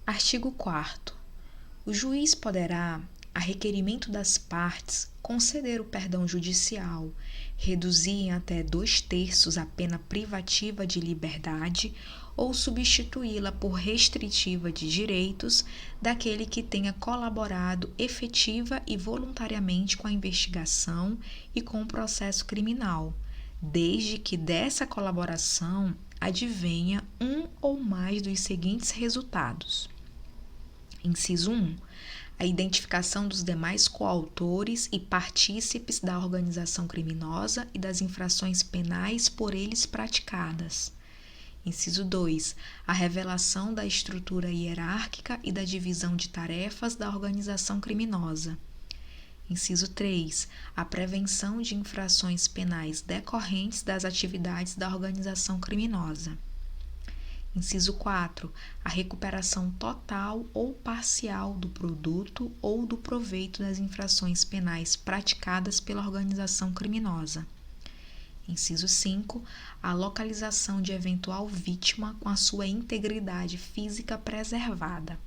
Artigo 4º. O juiz poderá, a requerimento das partes, conceder o perdão judicial, reduzir em até 2/3 a pena privativa de liberdade ou substituí-la por restritiva de direitos daquele que tenha colaborado efetiva e voluntariamente com a investigação e com o processo criminal, desde que dessa colaboração advenha um ou mais dos seguintes resultados. Inciso 1. A identificação dos demais coautores e partícipes da organização criminosa e das infrações penais por eles praticadas. Inciso 2. A revelação da estrutura hierárquica e da divisão de tarefas da organização criminosa. Inciso 3. A prevenção de infrações penais decorrentes das atividades da organização criminosa. Inciso 4. A recuperação total ou parcial do produto ou do proveito das infrações penais praticadas pela organização criminosa. Inciso 5. A localização de eventual vítima com a sua integridade física preservada.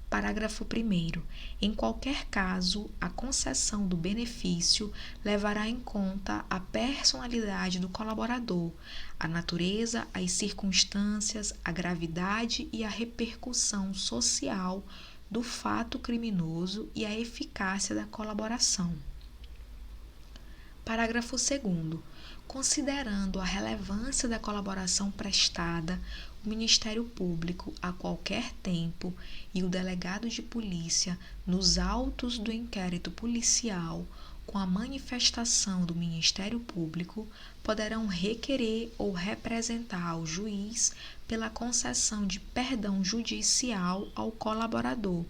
Parágrafo 1º. Em qualquer caso, a concessão do benefício levará em conta a personalidade do colaborador, a natureza, as circunstâncias, a gravidade e a repercussão social do fato criminoso e a eficácia da colaboração. Parágrafo 2º. Considerando a relevância da colaboração prestada, o Ministério Público, a qualquer tempo, e o delegado de polícia, nos autos do inquérito policial, com a manifestação do Ministério Público, poderão requerer ou representar ao juiz pela concessão de perdão judicial ao colaborador,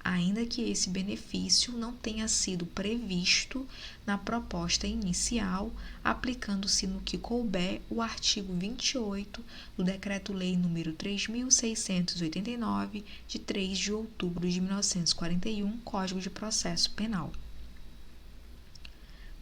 ainda que esse benefício não tenha sido previsto na proposta inicial, aplicando-se no que couber o artigo 28 do Decreto-Lei nº 3.689, de 3 de outubro de 1941, Código de Processo Penal.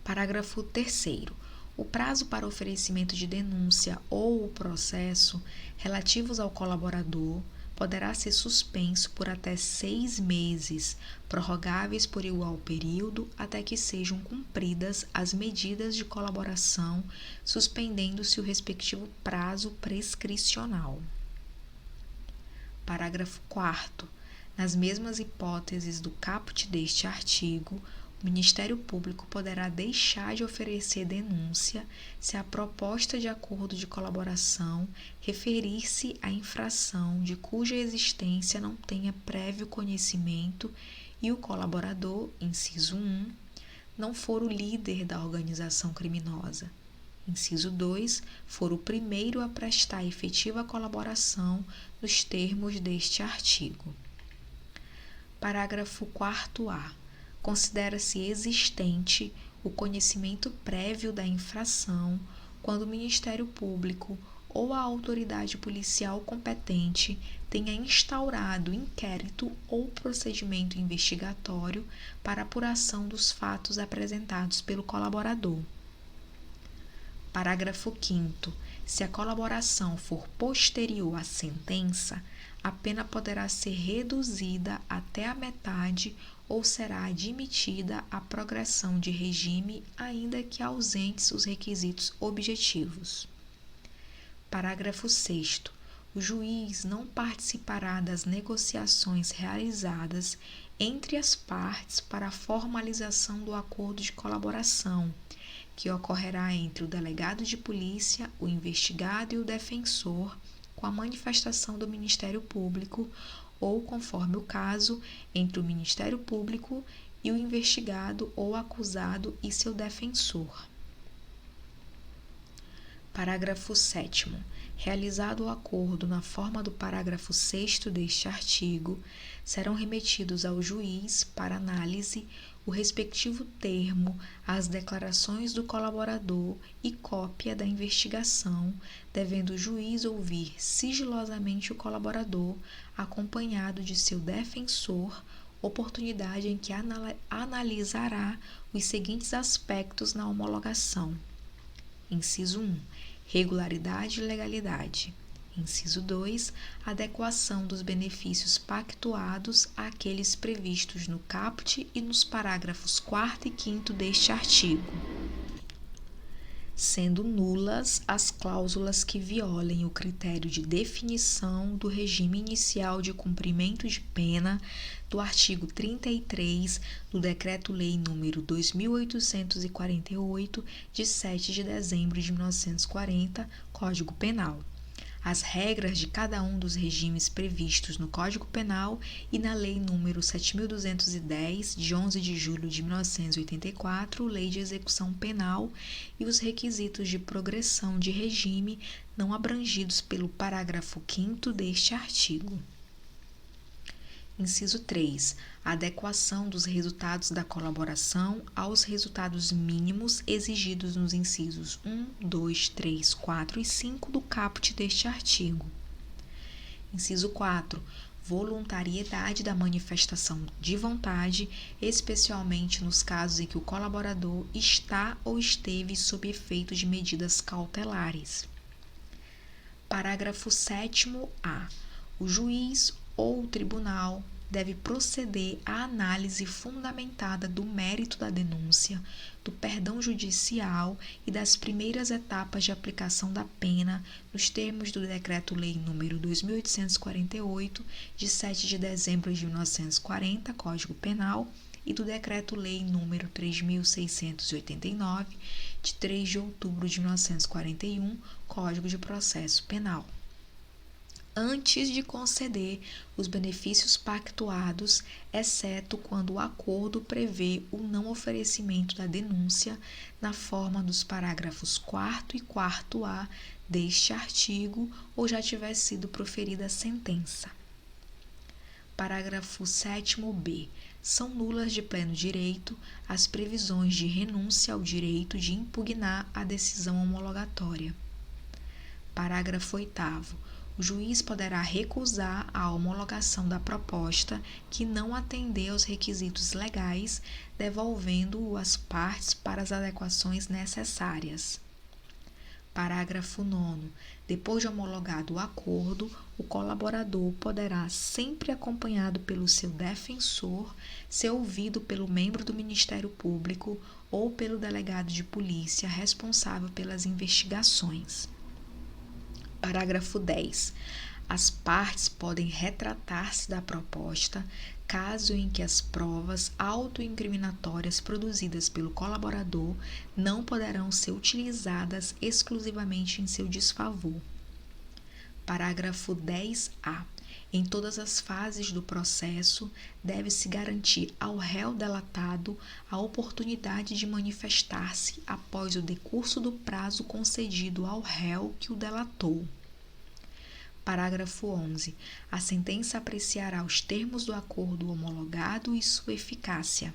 Parágrafo 3º. O prazo para oferecimento de denúncia ou o processo relativos ao colaborador poderá ser suspenso por até 6 meses, prorrogáveis por igual período, até que sejam cumpridas as medidas de colaboração, suspendendo-se o respectivo prazo prescricional. Parágrafo 4º. Nas mesmas hipóteses do caput deste artigo, o Ministério Público poderá deixar de oferecer denúncia se a proposta de acordo de colaboração referir-se à infração de cuja existência não tenha prévio conhecimento e o colaborador, inciso 1, não for o líder da organização criminosa. Inciso 2, for o primeiro a prestar efetiva colaboração nos termos deste artigo. Parágrafo 4º-A. Considera-se existente o conhecimento prévio da infração quando o Ministério Público ou a autoridade policial competente tenha instaurado inquérito ou procedimento investigatório para apuração dos fatos apresentados pelo colaborador. Parágrafo 5º. Se a colaboração for posterior à sentença, a pena poderá ser reduzida até a metade ou será admitida a progressão de regime, ainda que ausentes os requisitos objetivos. Parágrafo 6º. O juiz não participará das negociações realizadas entre as partes para a formalização do acordo de colaboração, que ocorrerá entre o delegado de polícia, o investigado e o defensor, com a manifestação do Ministério Público, ou, conforme o caso, entre o Ministério Público e o investigado ou acusado e seu defensor. Parágrafo 7º. Realizado o acordo na forma do parágrafo 6º deste artigo, serão remetidos ao juiz para análise o respectivo termo, as declarações do colaborador e cópia da investigação, devendo o juiz ouvir sigilosamente o colaborador, acompanhado de seu defensor, oportunidade em que analisará os seguintes aspectos na homologação. Inciso 1. Regularidade e legalidade. Inciso 2. Adequação dos benefícios pactuados àqueles previstos no caput e nos parágrafos 4º e 5º deste artigo, sendo nulas as cláusulas que violem o critério de definição do regime inicial de cumprimento de pena do artigo 33 do Decreto-Lei nº 2.848, de 7 de dezembro de 1940, Código Penal. As regras de cada um dos regimes previstos no Código Penal e na Lei nº 7.210, de 11 de julho de 1984, Lei de Execução Penal, e os requisitos de progressão de regime não abrangidos pelo parágrafo 5º deste artigo. Inciso 3. A adequação dos resultados da colaboração aos resultados mínimos exigidos nos incisos 1, 2, 3, 4 e 5 do caput deste artigo. Inciso 4. Voluntariedade da manifestação de vontade, especialmente nos casos em que o colaborador está ou esteve sob efeito de medidas cautelares. Parágrafo 7º-A. O juiz ou o tribunal deve proceder à análise fundamentada do mérito da denúncia, do perdão judicial e das primeiras etapas de aplicação da pena, nos termos do Decreto-Lei nº 2.848, de 7 de dezembro de 1940, Código Penal, e do Decreto-Lei nº 3.689, de 3 de outubro de 1941, Código de Processo Penal. Antes de conceder os benefícios pactuados, exceto quando o acordo prevê o não oferecimento da denúncia na forma dos parágrafos 4º e 4º-A deste artigo ou já tiver sido proferida a sentença. Parágrafo 7º-B. São nulas de pleno direito as previsões de renúncia ao direito de impugnar a decisão homologatória. Parágrafo 8º. O juiz poderá recusar a homologação da proposta que não atender aos requisitos legais, devolvendo-o às partes para as adequações necessárias. Parágrafo 9º. Depois de homologado o acordo, o colaborador poderá, sempre acompanhado pelo seu defensor, ser ouvido pelo membro do Ministério Público ou pelo delegado de polícia responsável pelas investigações. Parágrafo 10. As partes podem retratar-se da proposta, caso em que as provas autoincriminatórias produzidas pelo colaborador não poderão ser utilizadas exclusivamente em seu desfavor. Parágrafo 10-A. Em todas as fases do processo, deve-se garantir ao réu delatado a oportunidade de manifestar-se após o decurso do prazo concedido ao réu que o delatou. Parágrafo 11. A sentença apreciará os termos do acordo homologado e sua eficácia.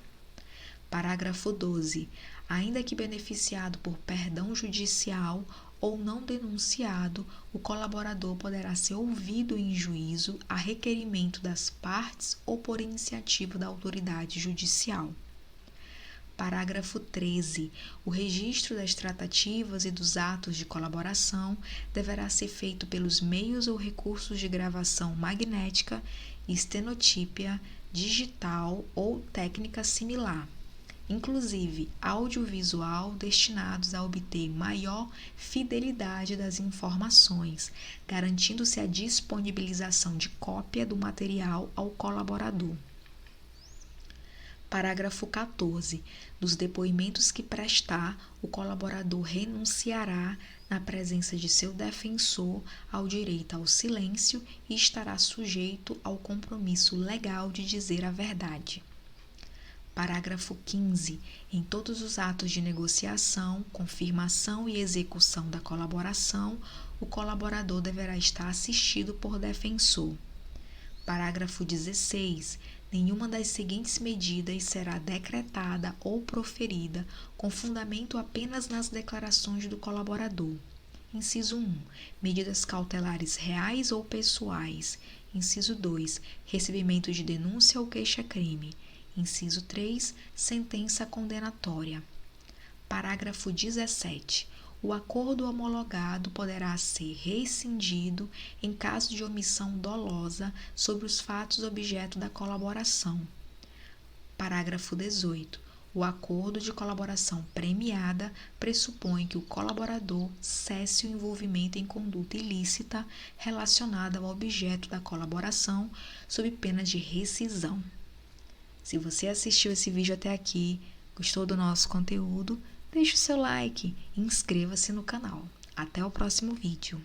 Parágrafo 12. Ainda que beneficiado por perdão judicial ou não denunciado, o colaborador poderá ser ouvido em juízo a requerimento das partes ou por iniciativa da autoridade judicial. Parágrafo 13. O registro das tratativas e dos atos de colaboração deverá ser feito pelos meios ou recursos de gravação magnética, estenotípia, digital ou técnica similar, inclusive audiovisual, destinados a obter maior fidelidade das informações, garantindo-se a disponibilização de cópia do material ao colaborador. Parágrafo 14. Dos depoimentos que prestar, o colaborador renunciará, na presença de seu defensor, ao direito ao silêncio e estará sujeito ao compromisso legal de dizer a verdade. Parágrafo 15. Em todos os atos de negociação, confirmação e execução da colaboração, o colaborador deverá estar assistido por defensor. Parágrafo 16. Nenhuma das seguintes medidas será decretada ou proferida com fundamento apenas nas declarações do colaborador. Inciso 1. Medidas cautelares reais ou pessoais. Inciso 2. Recebimento de denúncia ou queixa-crime. Inciso 3. Sentença condenatória. Parágrafo 17. O acordo homologado poderá ser rescindido em caso de omissão dolosa sobre os fatos objeto da colaboração. Parágrafo 18. O acordo de colaboração premiada pressupõe que o colaborador cesse o envolvimento em conduta ilícita relacionada ao objeto da colaboração, sob pena de rescisão. Se você assistiu esse vídeo até aqui, gostou do nosso conteúdo, deixe o seu like e inscreva-se no canal. Até o próximo vídeo.